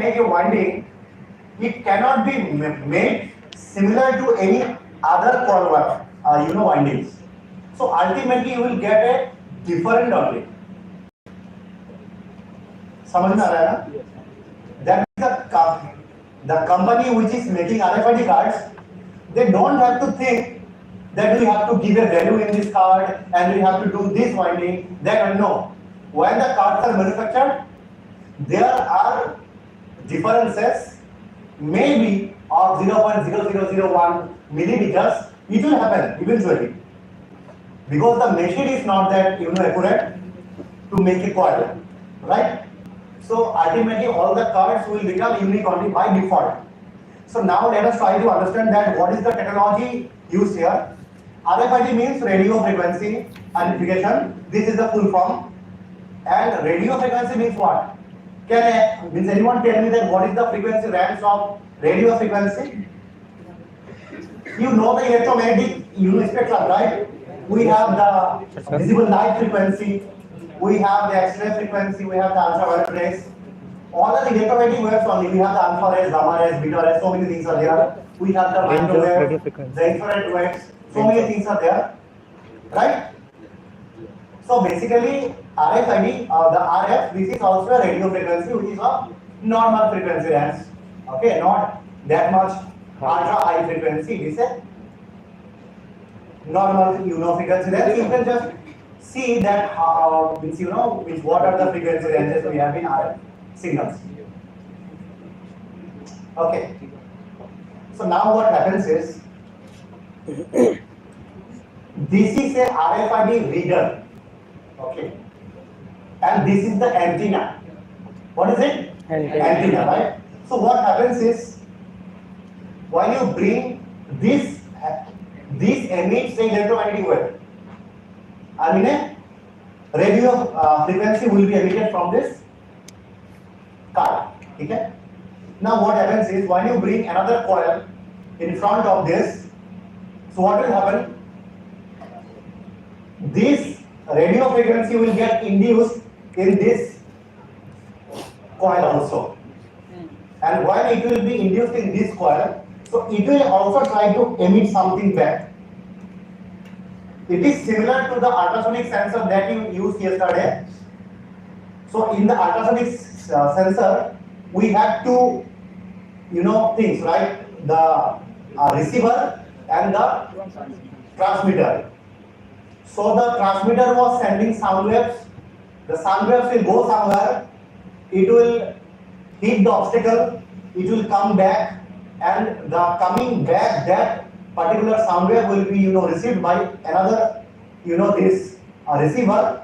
make a winding, it cannot be made similar to any other coil windings. So ultimately you will get a different only. समझ में आ रहा है ना? That is the company which is making RFID cards, they don't have to think that we have to give a value in this card and we have to do this winding. That no. When the cards are manufactured, there are differences, maybe of 0.0001 millimeters. It will happen eventually because the machine is not that accurate to make a coil, right? So ultimately all the cards will become unique only by default. So now let us try to understand that what is the technology used here. RFID means radio frequency identification. This is the full form. And radio frequency means what? Means anyone tell me that what is the frequency range of radio frequency? You know the electromagnetic spectrum, right? We have the visible light frequency, we have the X-ray frequency, we have the ultraviolet rays. All the electromagnetic waves only. We have the alpha rays, gamma rays, beta rays, so many things are there. We have the microwave, the infrared waves, so many things are there, right? So basically, RFID, the RF, this is also a radio frequency, which is a normal frequency range. Okay, not that much ultra high frequency. It is a normal frequency range. You can just see that what are the frequency ranges we have in RF signals. Okay. So now what happens is, this is a RFID reader. Okay. And this is the antenna. What is it? Antenna, right? So what happens is, when you bring this emits an electromagnetic wave. I mean a radio frequency will be emitted from this card. Okay? Now what happens is, when you bring another coil in front of this, so what will happen? This radio frequency will get induced in this coil also. And when it will be induced in this coil, so it will also try to emit something back. It is similar to the ultrasonic sensor that you used yesterday. So in the ultrasonic sensor, we have two things, right? The receiver and the transmitter. So the transmitter was sending sound waves. The sound waves will go somewhere. It will hit the obstacle. It will come back, and the coming back, that particular sound wave will be received by another this receiver.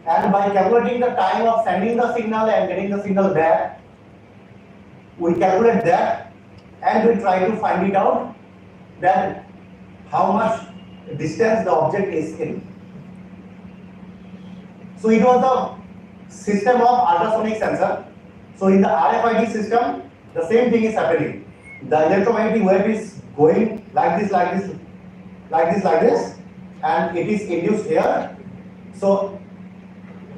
And by calculating the time of sending the signal and getting the signal back, we calculate that and we try to find it out that how much distance the object is in. So it was the system of ultrasonic sensor. So in the RFID system, the same thing is happening. The electromagnetic wave is going like this, like this, like this, like this, and it is induced here. So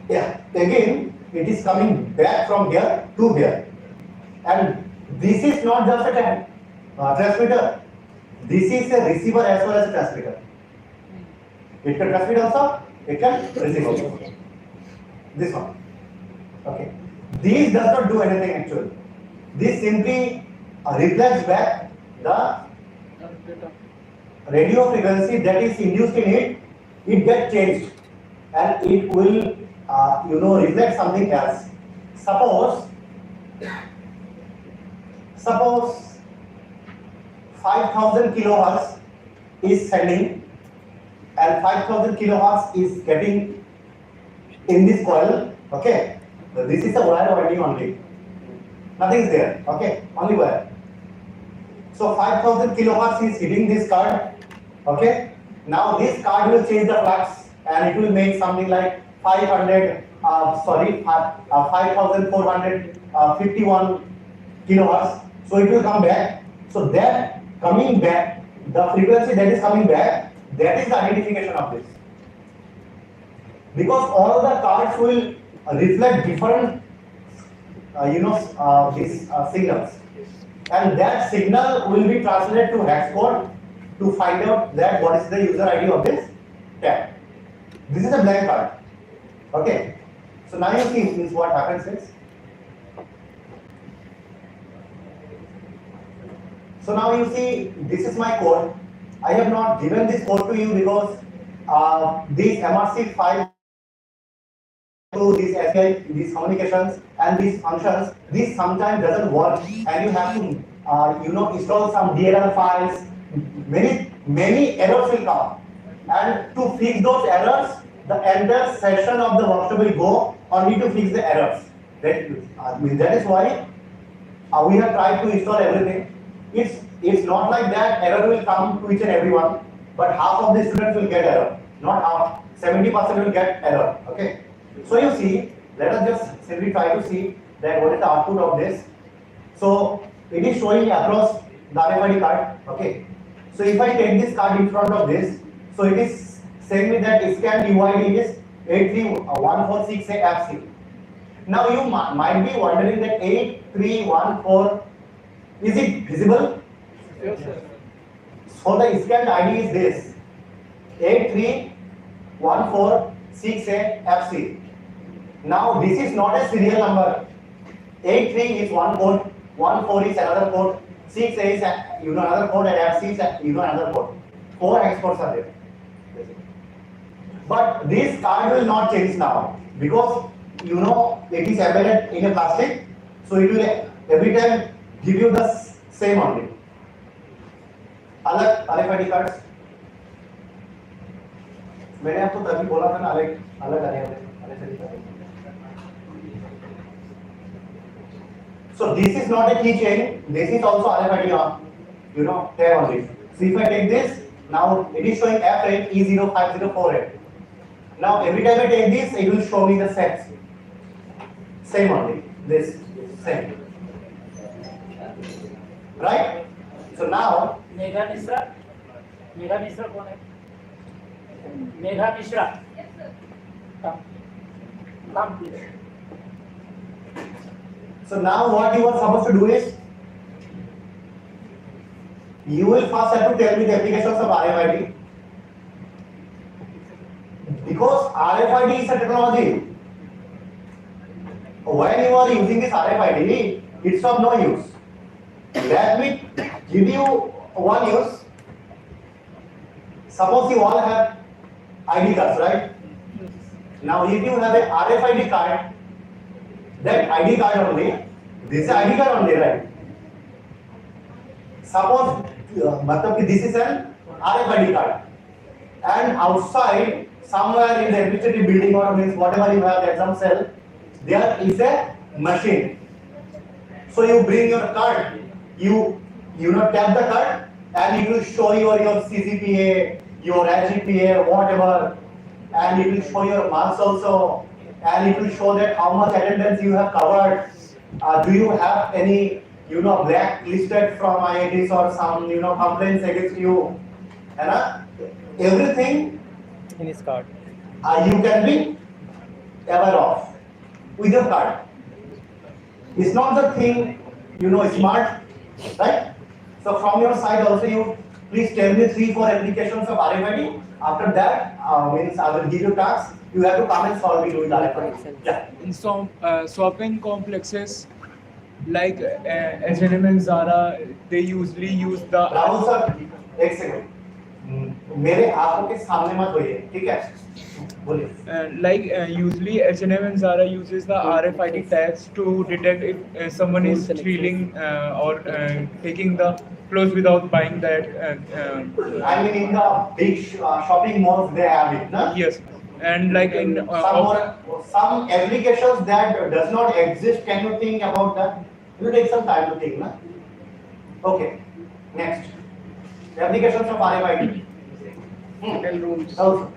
yeah, again it is coming back from here to here. And this is not just a transmitter. This is a receiver as well as a transmitter. It can transmit also, it can receive also. This one. Okay. This does not do anything actually. This simply reflects back the radio frequency that is induced in it. It gets changed and it will reflect something else. Suppose 5000 kilohertz is sending and 5000 kilohertz is getting in this coil. Okay, so this is a wire winding only, nothing is there. Okay, only wire. So 5000 kilohertz is hitting this card. Okay, now this card will change the flux and it will make something like 5451 kilohertz. So it will come back. So that coming back, the frequency that is coming back, that is the identification of this. Because all the cards will reflect different these signals, and that signal will be translated to hex code to find out that what is the user ID of this tab. This is a blank card. Okay. So now you see means what happens is. So now you see this is my code. I have not given this code to you because these MRC file to these SPI, these communications and these functions, this sometimes doesn't work, and you have to install some DLL files. Many errors will come, and to fix those errors, the entire session of the workshop will go only to fix the errors. That is why we have tried to install everything. It's not like that error will come to each and everyone, but half of the students will get error. Not half, 70% will get error. Okay. So you see, let us just simply try to see that what is the output of this. So it is showing across the RFID card. Okay. So if I take this card in front of this, so it is saying me that scan UID is 83146FC. Now you might be wondering that 8314, is it visible? Yes, sir. So the scanned ID is this 83146FC. Now this is not a serial number. 83 is one code, 14 is another code, 6 is another code, and FC is another code. 4 hex codes are there. But this card will not change now because it is embedded in a plastic, so it will every time give you the same only. अलग RFID cards मैंने आपको तभी बोला था ना अलग अलग RFID. So this is not a keychain. This is also RFID tab only. So if I take this, now it is showing F8 E05048. Now every time I take this, it will show me the sets. Same only. This same. Right? So now. Megha Mishra कौन है? Megha Mishra. Yes sir. Come please. So now what you are supposed to do is, you will first have to tell me the applications of RFID. Because RFID is a technology. When you are using this RFID, it's of no use. Let me give you one use. Suppose you all have ID cards, right? Now if you have a RFID card, that ID card only, this is ID card only, right? Suppose this is an RFID card, and outside somewhere in the administrative building or means whatever you have, the exam cell, there is a machine. So you bring your card, you tap the card, and it will show your CCPA, your HGPA, whatever, and it will show your marks also, and it will show that how much attendance you have covered. Do you have any blacklisted from IITs or some complaints against you? And everything in his card. You can be aware of with your card. It's not the thing smart, right? So from your side also, you please tell me 3-4 applications of RFID. After that, means I will give you tasks. You have to come and solve it with RFID. Yeah. In some shopping complexes like H&M and Zara, they usually use the. Rahul sir, एक second. मेरे आंखों के सामने मत होइए, ठीक है? बोलिए. Like usually H&M and Zara uses the RFID tags to detect if someone is stealing or taking the clothes without buying that. I mean, in the big shopping malls, they have it, no? Yes, and like in some applications that does not exist. Can you think about that? It will take some time to think, no? Okay. Next, the applications of RFID. Hotel rooms. Also.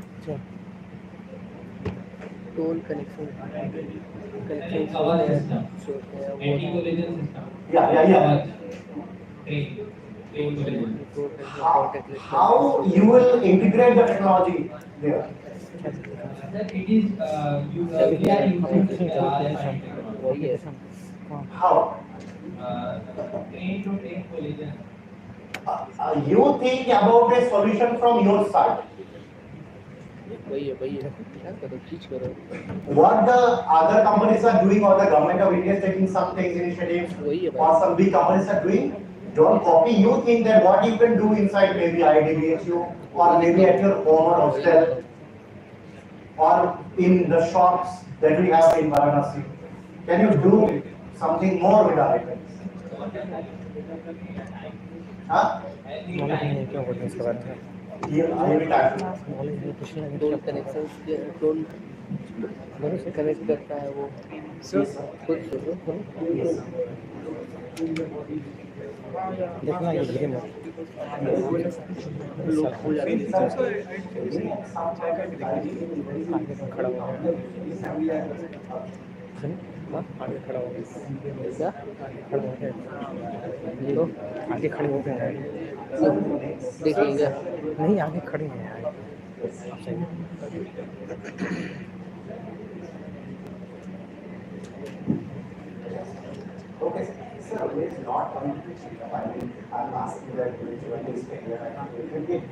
Toll connection. Our system. Anti-collision system. Yeah. How you will integrate the technology there? That it is we are using RFID. How? Train to train collision. You think about a solution from your side. वही है क्या करो खींच करो What the other companies are doing, or the government of India is taking some things initiatives, वही है or some big companies are doing, don't copy. You think that what you can do inside maybe IDBHU, or maybe at your home or hostel, or in the shops that we have in Varanasi. Can you do something more with our events? Huh? Knowledge नहीं है क्या बोलते हैं इसके बारे में I will tell you. Knowledge नहीं कुछ नहीं टोल कनेक्शंस के टोल दोनों से कनेक्ट करता है वो So, खुद सोचो देखना ये धीरे मत लोग हो जाते means हैं also I do see check and देखिए आगे में खड़ा हो गया सुन हाँ आगे खड़ा हो गया क्या खड़ा हो गया तो आगे खड़े हो गए हैं देखिए क्या नहीं आगे खड़े हैं यार सही Okay, sir, it's not coming to check. I mean, I'm asking that you explain that I can't